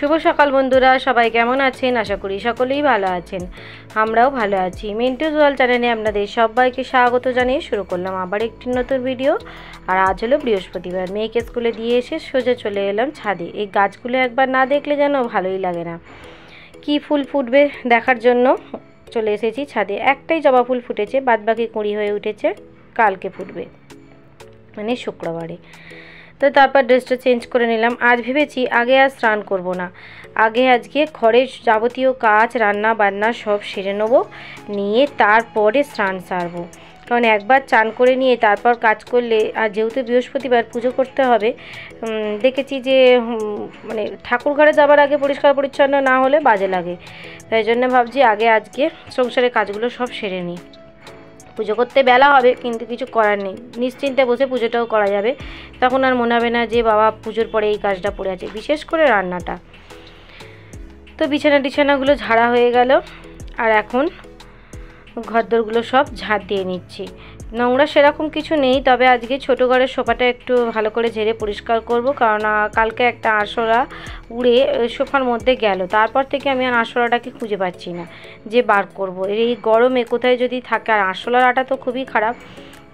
শুভ সকাল বন্ধুরা, সবাই কেমন আছেন? আশা করি সকলেই ভালো আছেন। আমরাও ভালো আছি। মিন্টুস ওয়ার্ল্ড চ্যানেলে আপনাদের সবাইকে স্বাগত জানিয়ে শুরু করলাম আবার একটি নতুন ভিডিও। আর আজ হলো বৃহস্পতিবার, মেয়েকে স্কুলে দিয়ে এসে সোজা চলে এলাম ছাদে। এই গাছগুলো একবার না দেখলে যেন ভালোই লাগে না। কি ফুল ফুটবে দেখার জন্য চলে এসেছি ছাদে। একটাই জবা ফুল ফুটেছে, বাদবাকি কুঁড়ি হয়ে উঠেছে, কালকে ফুটবে মানে শুক্রবারে। তো তারপর ড্রেসটা চেঞ্জ করে নিলাম। আজ ভেবেছি আগে আর স্নান করব না, আজকে ঘরের যাবতীয় কাজ রান্না বান্না সব সেরে নেবো, নিয়ে তারপরে স্নান সারবো। কারণ একবার চান করে নিয়ে তারপর কাজ করলে, আর যেহেতু বৃহস্পতিবার পুজো করতে হবে, দেখেছি যে মানে ঠাকুর ঘরে যাবার আগে পরিষ্কার পরিচ্ছন্ন না হলে বাজে লাগে। তাই জন্য ভাবছি আজকে সংসারের কাজগুলো সব সেরে নিই। পুজো করতে বেলা হবে কিন্তু কিছু করার নেই, নিশ্চিন্তে বসে পুজোটাও করা যাবে। তখন আর মনে হবে না যে বাবা পুজোর পরে এই কাজটা পড়ে আছে, বিশেষ করে রান্নাটা। তো বিছানাগুলো ঝাড়া হয়ে গেল, আর এখন ঘরদোরগুলো সব ঝাড় দিয়ে নিচ্ছি। নোংরা সেরকম কিছু নেই, তবে আজকে ছোটো ঘরের সোফাটা একটু ভালো করে ঝেড়ে পরিষ্কার করব, কারণ কালকে একটা আরশোলা উড়ে সোফার মধ্যে গেল। তারপর থেকে আমি আর আরশোলাটাকে খুঁজে পাচ্ছি না যে বার করব। এই গরমে কোথায় যদি থাকে, আর আরশোলার আটা তো খুবই খারাপ,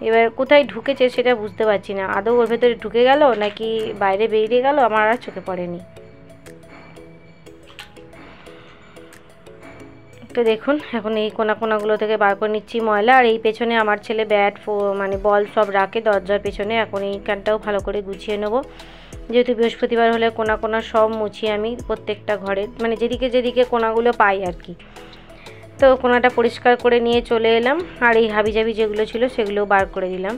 এবার কোথায় ঢুকেছে সেটা বুঝতে পারছি না। আদৌ ওর ভেতরে ঢুকে গেল নাকি বাইরে বেরিয়ে গেল, আমার আর চোখে পড়েনি। তো দেখুন এখন এই কোনাগুলো থেকে বার করে নিচ্ছি ময়লা। আর এই পেছনে আমার ছেলে ব্যাট মানে বল সব রাখে দরজার পেছনে, এখন এইখানটাও ভালো করে গুছিয়ে নেব। যেহেতু বৃহস্পতিবার হলে কোনা সব মুছি আমি প্রত্যেকটা ঘরের, মানে যেদিকে কোনাগুলো পাই আর কি। তো কোনাটা পরিষ্কার করে নিয়ে চলে এলাম, আর এই হাবিজাবি যেগুলো ছিল সেগুলোও বার করে দিলাম।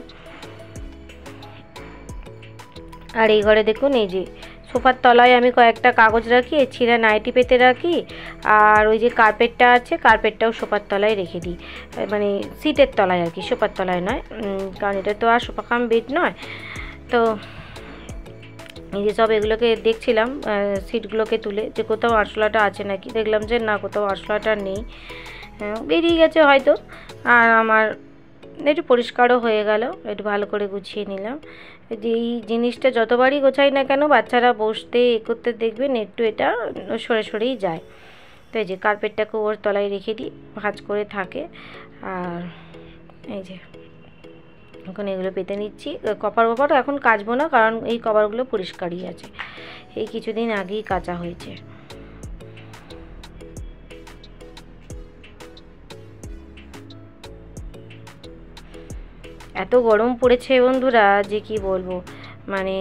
আর এই ঘরে দেখুন, এই যে সোফার তলায় আমি কয়েকটা কাগজ রাখি, ছিঁড়া নাইটি পেতে রাখি, আর ওই যে কার্পেটটা আছে কার্পেটটাও সোফার তলায় রেখে দিই, মানে সিটের তলায় আর কি, সোফার তলায় নয়, কারণ এটা তো আর সোফা কাম বেড নয়। তো এই যে সব এগুলোকে দেখছিলাম, সিটগুলোকে তুলে যে কোথাও আরশোলাটা আছে নাকি, দেখলাম যে না, কোথাও আরশোলাটা নেই, বেরিয়ে গেছে হয়তো। আর আমার একটু পরিষ্কারও হয়ে গেল, একটু ভালো করে গুছিয়ে নিলাম। যে এই জিনিসটা যতবারই গোছাই না কেন, বাচ্চারা বসতে করতে দেখবেন একটু এটা সরেই যায়। তো এই যে কার্পেটটাকে ওর তলায় রেখে দিই, ভাঁজ করে থাকে। আর এই যে এখন এগুলো পেতে নিচ্ছি। কভার এখন কাচবো না, কারণ এই কভারগুলো পরিষ্কারই আছে, এই কিছুদিন আগেই কাচা হয়েছে। এত গরম পড়েছে বন্ধুরা যে কি বলবো, মানে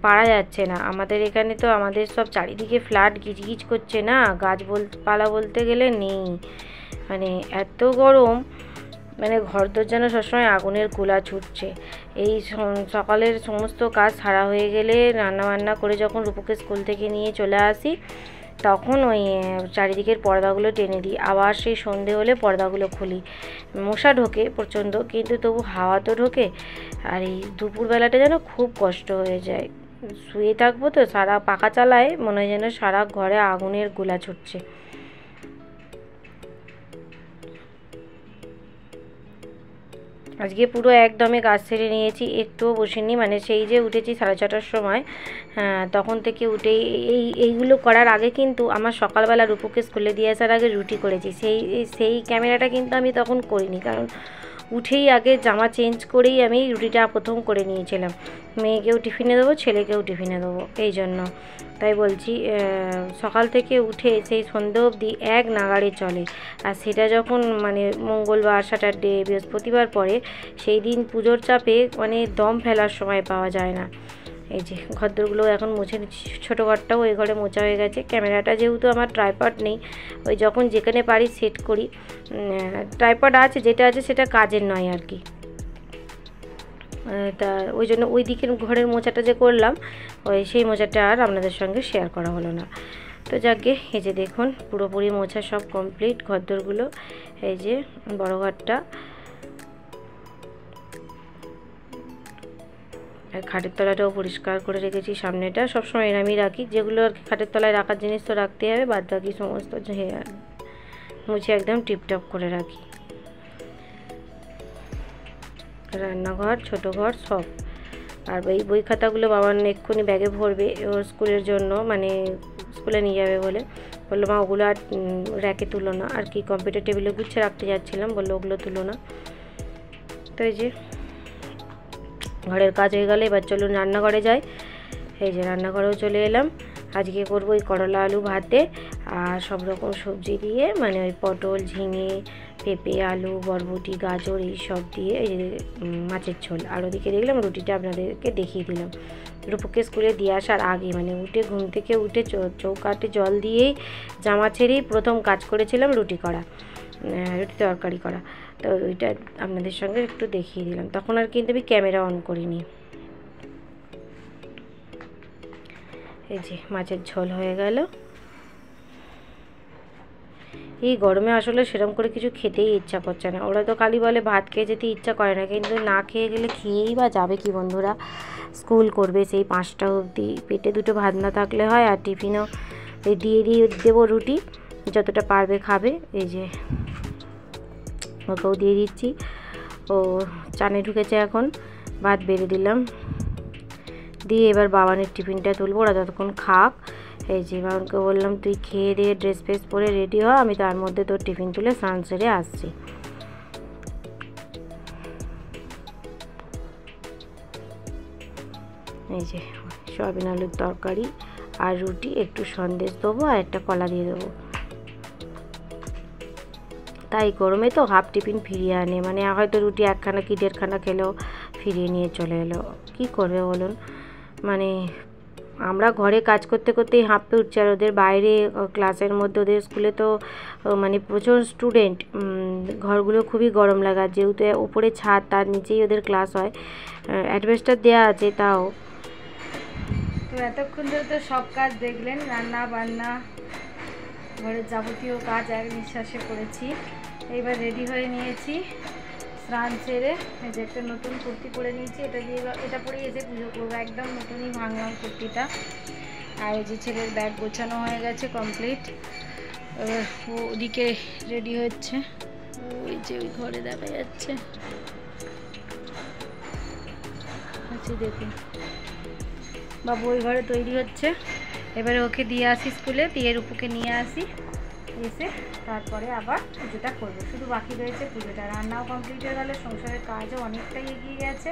পারা যাচ্ছে না। আমাদের এখানে তো আমাদের সব চারিদিকে ফ্ল্যাট গিজগিজ করছে না, গাছপালা বলতে গেলে নেই। মানে এত গরম, মানে ঘরদোর যেন সবসময় আগুনের গোলা ছুটছে। এই সকালের সমস্ত কাজ সারা হয়ে গেলে, রান্নাবান্না করে যখন রূপুকে স্কুল থেকে নিয়ে চলে আসি, তখন ওই চারিদিকের পর্দাগুলো টেনে দিই। আবার সেই সন্ধে হলে পর্দাগুলো খুলি। মশা ঢোকে প্রচণ্ড, কিন্তু তবু হাওয়া তো ঢোকে। আর এই দুপুরবেলাটা যেন খুব কষ্ট হয়ে যায়। শুয়ে থাকবো তো, সারা পাখা চালায় মনে হয় যেন সারা ঘরে আগুনের গোলা ছুটছে। আজকে পুরো একদমই কাজ সেরে নিয়েছি, একটুও বসিনি। মানে সেই যে উঠেছি 6:30টার সময়, তখন থেকে উঠেই এইগুলো করার আগে কিন্তু আমার সকালবেলা রূপুকে স্কুলে দিয়ে আসার আগে রুটি করেছি। সেই ক্যামেরাটা কিন্তু আমি তখন করিনি, কারণ উঠেই আগে জামা চেঞ্জ করেই আমি রুটিটা প্রথম করে নিয়েছিলাম। মেয়েকেও টিফিনে দেবো, ছেলেকেও টিফিনে দেবো, এই জন্য। তাই বলছি, সকাল থেকে উঠে সেই সন্ধে অবধি এক নাগাড়ে চলে। আর সেটা যখন মানে মঙ্গলবার, স্যাটারডে, বৃহস্পতিবার পরে, সেই দিন পুজোর চাপে মানে দম ফেলার সময় পাওয়া যায় না। এই যে ঘরদোরগুলো এখন মুছে নিচ্ছি। ছোটো ঘরটাও ওই ঘরে মোছা হয়ে গেছে। ক্যামেরাটা যেহেতু আমার ট্রাইপড নেই, ওই যখন যেখানে পারি সেট করি। ট্রাইপড আছে, যেটা আছে সেটা কাজের নয় আর কি। তা ওই জন্য ওই দিকের ঘরের মোছাটা যে করলাম, সেই মোছাটা আর আপনাদের সঙ্গে শেয়ার করা হলো না। তো যাকে এই যে দেখুন পুরোপুরি মোছা সব কমপ্লিট ঘরদোরগুলো। এই যে বড় ঘরটা, আর খাটের তলাটাও পরিষ্কার করে রেখেছি। সামনেটা সবসময় এরামই রাখি, যেগুলো আর কি খাটের তলায় রাখার জিনিস তো রাখতে হবে, বাদ বাকি সমস্ত মুছে একদম টিপটপ করে রাখি। রান্নাঘর, ছোটো ঘর সব। আর এই বই খাতাগুলো বাবার এক্ষুনি ব্যাগে ভরবে ওর স্কুলের জন্য, মানে স্কুলে নিয়ে যাবে বলে। বললো মা ওগুলো আর র্যাকে তুলো না, আর কি কম্পিউটার টেবিলে গুছিয়ে রাখতে যাচ্ছিলাম, বললো ওগুলো তুলো না। তো এই যে ঘরের কাজ হয়ে গেলে এবার চলুন রান্নাঘরে যাই। এই যে রান্নাঘরেও চলে এলাম। আজকে করবো ওই করলা আলু ভাতে আর সব রকম সবজি দিয়ে, মানে ওই পটল, ঝিঙে, পেঁপে, আলু, বরবটি, গাজর এই সব দিয়ে এই যে মাছের ঝোল। আর ওদিকে দেখলাম রুটিটা আপনাদেরকে দেখিয়ে দিলাম। রূপকে স্কুলে দিয়ে আসার আগে, মানে উঠে ঘুম থেকে উঠে চৌকাটে জল দিয়েই জামা ছেড়েই প্রথম কাজ করেছিলাম রুটি করা, রুটি তরকারি করা। তো ওইটা আপনাদের সঙ্গে একটু দেখিয়ে দিলাম। তখন আর কিন্তু আমি ক্যামেরা অন করিনি। এই যে মাছের ঝোল হয়ে গেল। এই গরমে আসলে সেরকম করে কিছু খেতেই ইচ্ছা করছে না। ওরা তো খালি বলে ভাত খেয়ে যেতে ইচ্ছা করে না, কিন্তু না খেয়ে গেলে খেয়েই বা যাবে কি বন্ধুরা? স্কুল করবে সেই 5টা অবধি, পেটে দুটো ভাত না থাকলে হয়। আর টিফিনও এই দিয়ে দেবো রুটি, যতটা পারবে খাবে। এই যে ওকেও দিয়ে দিচ্ছি, ও চানে ঢুকেছে এখন। ভাত বেড়ে দিলাম, দিয়ে এবার বাবানের টিফিনটা তুলবো, ওরা ততক্ষণ খাক। এই যে বাবানকে বললাম তুই খেয়ে দিয়ে ড্রেস ফ্রেস পরে রেডি হ, আমি তার মধ্যে তোর টিফিন তুলে স্নান সেরে আসছি। এই যে সয়াবিন আলুর তরকারি আর রুটি, একটু সন্দেশ দেবো আর একটা কলা দিয়ে দেবো। তাই গরমে তো হাফ টিফিন ফিরিয়ে আনে, মানে হয়তো রুটি একখানা কি 1.5খানা খেলেও ফিরিয়ে নিয়ে চলে এলো। কী করবে বলুন? মানে আমরা ঘরে কাজ করতে করতেই হাঁপতে উঠছে, আর ওদের বাইরে ক্লাসের মধ্যে, ওদের স্কুলে তো মানে প্রচুর স্টুডেন্ট, ঘরগুলো খুবই গরম লাগা। যেহেতু উপরে ছাদ, তার নিচেই ওদের ক্লাস হয়, অ্যাডভেস্টার দেওয়া আছে তাও। তো এতক্ষণ ধরে তো সব কাজ দেখলেন, রান্না বান্না, ঘরের যাবতীয় কাজ এক নিঃশ্বাসে করেছি। এইবার রেডি হয়ে নিয়েছি স্নান সেরে। এই যে একটা নতুন কুর্তি পরে নিয়েছি, এটা পরেই এসে পুজো করবো। একদম নতুনই ভাঙলাম কুর্তিটা। আর এই যে ছেলের ব্যাগ গোছানো হয়ে গেছে কমপ্লিট। এবার ও ওদিকে রেডি হচ্ছে, ওই যে ওই ঘরে দেখা যাচ্ছে, আচ্ছা দেখুন বাবু ওই ঘরে তৈরি হচ্ছে। এবারে ওকে দিয়ে আসি স্কুলে, দিয়ে রূপুকে নিয়ে আসি, এসে তারপরে আবার পুজোটা করবো। শুধু বাকি রয়েছে পুজোটা। রান্নাও কমপ্লিট হয়ে গেলে, সংসারের কাজও অনেকটাই এগিয়ে গেছে।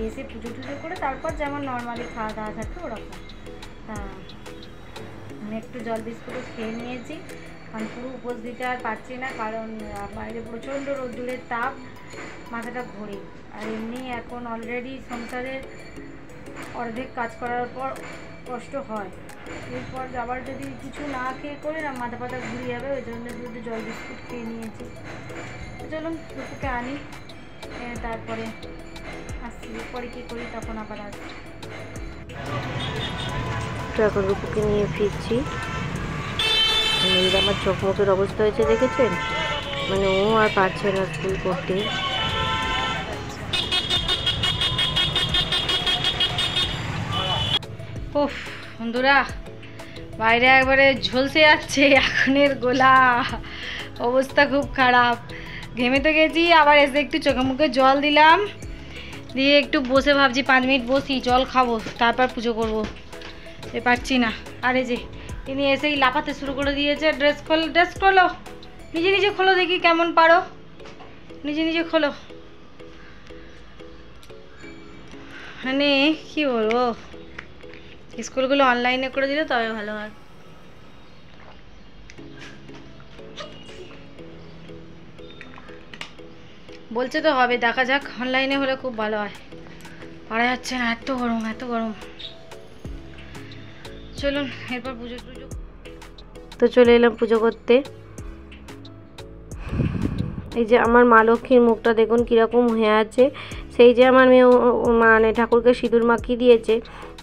এসে পুজো টুজো করে তারপর যেমন নর্মালি খাওয়া দাওয়া থাকে ওরকম। আমি একটু জল বিস্কুটও খেয়ে নিয়েছি, কারণ পুরো উপোস দিতে আর পারছি না, কারণ বাইরে প্রচণ্ড রোদ্দুরের তাপ, মাথাটা ঘোরে। আর এমনি এখন অলরেডি সংসারের অর্ধেক কাজ করার পর কষ্ট হয়, এরপর আবার যদি কিছু না খেয়ে করে না মাথা পাতা ঘুরে যাবে, ওই জন্য দুটো জল বিস্কুট খেয়ে নিয়েছি। চলুন রূপুকে আনি, তারপরে আসছি, পরে কী করি তখন আবার আসছি। তো এখন রূপুকে নিয়ে ফিরছি। আমার চোখ মুখের অবস্থা হয়েছে দেখেছেন, মানে ও আর পারছে না স্কুল করতে। উফ বন্ধুরা, বাইরে একবারে ঝলসে যাচ্ছে এখনের গোলা, অবস্থা খুব খারাপ। ঘেমে তো গেছি, আবার এসে একটু চোখে মুখে জল দিলাম, দিয়ে একটু বসে ভাবছি 5 মিনিট বসি, জল খাবো, তারপর পুজো করবো। পারছি না। আর এই যে তিনি এসেই লাফাতে শুরু করে দিয়েছে। ড্রেস খোলো, নিজে নিজে খোলো, দেখি কেমন পারো, নিজে নিজে খোলো। মানে কি বলবো, স্কুলগুলো অনলাইনে করে দিলে তবে ভালো হয়। বলছে তো হবে, দেখা যাক, অনলাইনে হলে খুব ভালো হয়। পারা যাচ্ছে না, এত গরম এত গরম। চলুন এরপর পুজো তো চলে এলাম পুজো করতে। এই যে আমার মা লক্ষ্মীর মুখটা দেখুন কীরকম হয়ে আছে। সেই যে আমার মেয়ে মানে ঠাকুরকে সিঁদুর মাখিয়ে দিয়েছে,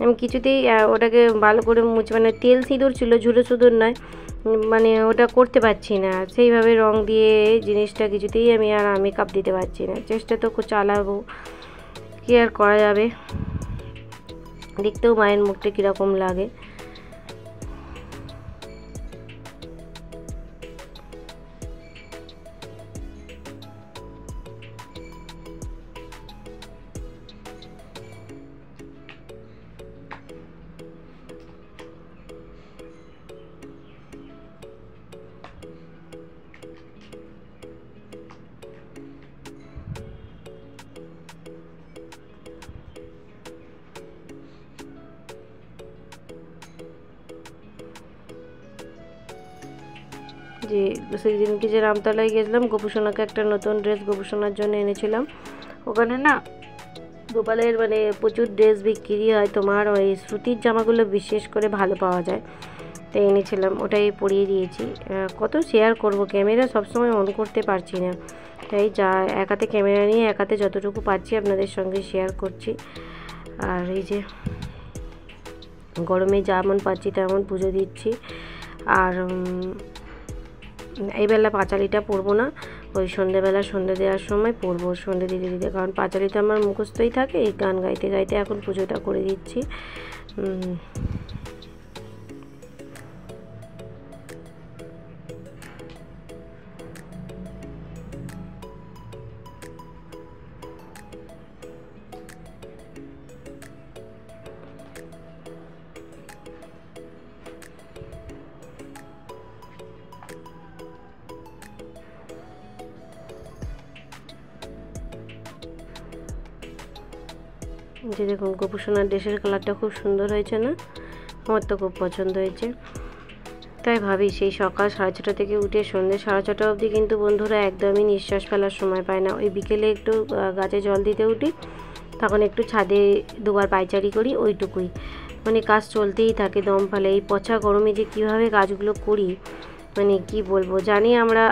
আমি কিছুতেই ওটাকে ভালো করে মুছে, মানে তেল সিঁদুর ছিল, ঝুলো সিঁদুর নয়, মানে ওটা করতে পারছি না। সেইভাবে রং দিয়ে জিনিসটা কিছুতেই আমি আর মেকআপ দিতে পারছি না। চেষ্টা তো চালাবো, কী আর করা যাবে। দেখতেও মায়ের মুখটা কীরকম লাগে। যে সেদিনকে যে রামতলায় গেছিলাম, গোপুসোনাকে একটা নতুন ড্রেস গোপুসোনার জন্য এনেছিলাম। ওখানে না গোপালের মানে প্রচুর ড্রেস বিক্রি হয়, তোমার ওই শ্রুতির জামাগুলো বিশেষ করে ভালো পাওয়া যায়, তাই এনেছিলাম, ওটাই পরিয়ে দিয়েছি। কত শেয়ার করব, ক্যামেরা সবসময় অন করতে পারছি না, তাই যা এক হাতে ক্যামেরা নিয়ে এক হাতে যতটুকু পারছি আপনাদের সঙ্গে শেয়ার করছি। আর এই যে গরমে যেমন পাচ্ছি তেমন পুজো দিচ্ছি। আর এইবেলা পাঁচালিটা পরবো না, ওই সন্ধ্যেবেলা সন্ধ্যে দেওয়ার সময় পরবো, সন্ধ্যে দিতে দিতে, কারণ পাঁচালিটা আমার মুখস্থই থাকে, এই গান গাইতে গাইতে এখন পুজোটা করে দিচ্ছি। যে দেখুন গোপুসোনার ড্রেসের কালারটা খুব সুন্দর হয়েছে না, আমার তো খুব পছন্দ হয়েছে। তাই ভাবি সেই সকাল 6:30 থেকে উঠে সন্ধ্যে 6:30 অবধি কিন্তু বন্ধুরা একদমই নিঃশ্বাস ফেলার সময় পায় না। ওই বিকেলে একটু গাছে জল দিতে উঠি, তখন একটু ছাদে দুবার পায়চারি করি, ওইটুকুই, মানে কাজ চলতেই থাকে দম ফেলে। এই পচা গরমে যে কীভাবে কাজগুলো করি মানে কি বলবো। জানি আমরা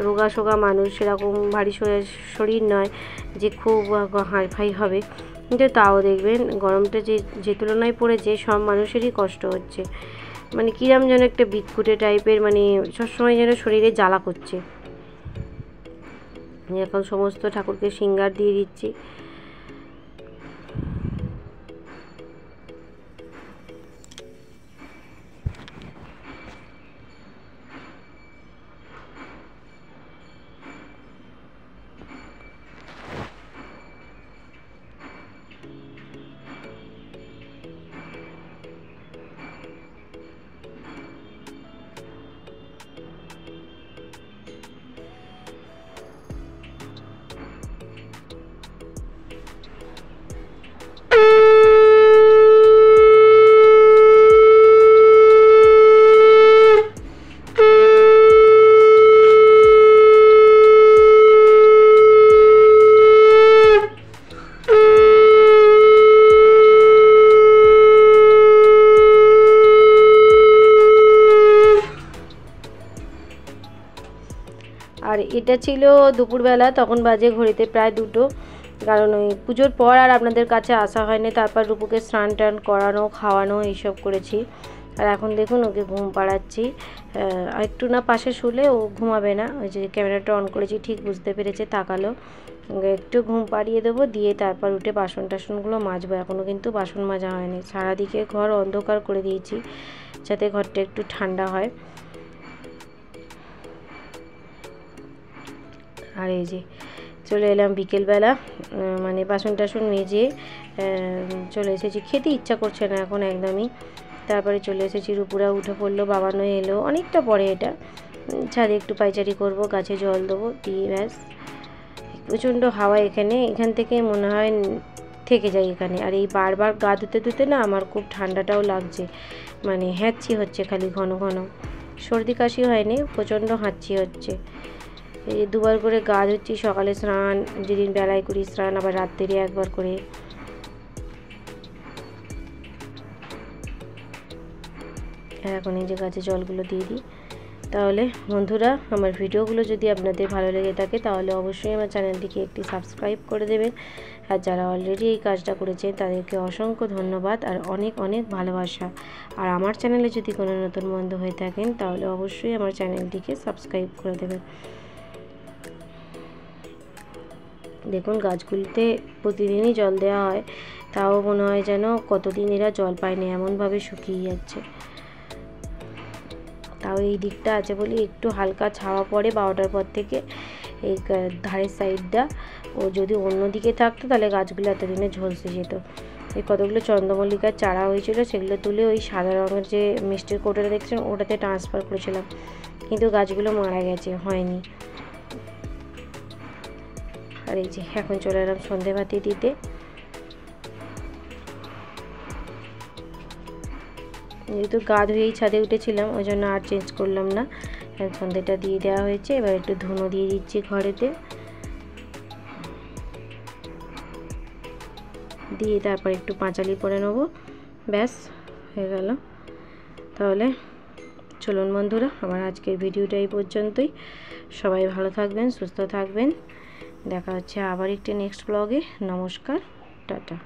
রোগা সোগা মানুষ, সেরকম ভারী শরীর নয় যে খুব হাইফাই হবে, কিন্তু তাও দেখবেন গরমটা যে তুলনায় পড়েছে সব মানুষেরই কষ্ট হচ্ছে, মানে কিরম যেন একটা বিটকুটে টাইপের, মানে সবসময় যেন শরীরে জ্বালা করছে। এখন সমস্ত ঠাকুরকে সিঙ্গার দিয়ে দিচ্ছি। আর এটা ছিল দুপুরবেলা, তখন বাজে ঘড়িতে প্রায় 2টো, কারণ ওই পুজোর পর আর আপনাদের কাছে আসা হয়নি। তারপর রূপুকে স্নান টান করানো, খাওয়ানো এইসব করেছি। আর এখন দেখুন ওকে ঘুম পাড়াচ্ছি। একটু না পাশে শুলে ও ঘুমাবে না, ওই যে ক্যামেরাটা অন করেছি ঠিক বুঝতে পেরেছে, তাকালো। একটু ঘুম পাড়িয়ে দেবো, দিয়ে তারপর উঠে বাসন টাসনগুলো মাজবো। এখনও কিন্তু বাসন মাজা হয়নি। সারাদিকে ঘর অন্ধকার করে দিয়েছি যাতে ঘরটা একটু ঠান্ডা হয়। আর এই যে চলে এলাম বিকেলবেলা, মানে বাসন টাসন মেজে চলে এসেছি। খেতে ইচ্ছা করছে না এখন একদমই। তারপরে চলে এসেছি, রূপুরা উঠে পড়লো, বাবানো এলো অনেকটা পরে। এটা ছাদে একটু পায়চারি করব, গাছে জল দেবো, দিয়ে ব্যাস। প্রচণ্ড হাওয়া এখান থেকে মনে হয় থেকে যাই এখানে। আর এই বারবার গা ধুতে ধুতে না আমার খুব ঠান্ডাটাও লাগছে, মানে হাঁচি হচ্ছে খালি ঘন ঘন। সর্দি কাশি হয়নি, প্রচণ্ড হাঁচি হচ্ছে। এই 2বার করে গা ধুচ্ছি, সকালে স্নান, যেদিন বেলায় করি স্নান, আবার রাত্রে একবার করে। এখন এই যে গাছে জলগুলো দিয়ে দিই। তাহলে বন্ধুরা আমার ভিডিওগুলো যদি আপনাদের ভালো লেগে থাকে তাহলে অবশ্যই আমার চ্যানেলটিকে একটি সাবস্ক্রাইব করে দেবেন। আর যারা অলরেডি এই কাজটা করেছেন তাদেরকে অসংখ্য ধন্যবাদ আর অনেক অনেক ভালোবাসা। আর আমার চ্যানেলে যদি কোনো নতুন বন্ধু হয়ে থাকেন তাহলে অবশ্যই আমার চ্যানেলটিকে সাবস্ক্রাইব করে দেবেন। দেখুন গাছগুলিতে প্রতিদিনই জল দেওয়া হয়, তাও মনে হয় যেন কতদিন এরা জল পায়নি, এমনভাবে শুকিয়ে যাচ্ছে। তাও এই দিকটা আছে বলে একটু হালকা ছাওয়া পড়ে 12টার পর থেকে এই ধারের সাইডটা। ও যদি অন্য দিকে থাকতো তাহলে গাছগুলো এতদিনে ঝলসে যেত। এই কতগুলো চন্দ্রমল্লিকার চারা হয়েছিল, সেগুলো তুলে ওই সাদা রঙের যে মিষ্টির কৌটোটা দেখছেন ওটাতে ট্রান্সফার করেছিলাম, কিন্তু গাছগুলো মারা গেছে, হয়নি। আর এই যে এখন চলে এলাম সন্ধেবাতি দিতে। যেহেতু গা ধুয়েই ছাদে উঠেছিলাম ওই জন্য আর চেঞ্জ করলাম না। সন্ধ্যেটা দিয়ে দেওয়া হয়েছে। এবার একটু ধুনো দিয়ে দিচ্ছি ঘরেতে, দিয়ে তারপর একটু পাঁচালি করে নেবো, ব্যাস হয়ে গেল। তাহলে চলুন বন্ধুরা, আমার আজকের ভিডিওটা এই পর্যন্তই। সবাই ভালো থাকবেন, সুস্থ থাকবেন। দেখা হচ্ছে আবার একটি নেক্সট ব্লগে। নমস্কার, টাটা।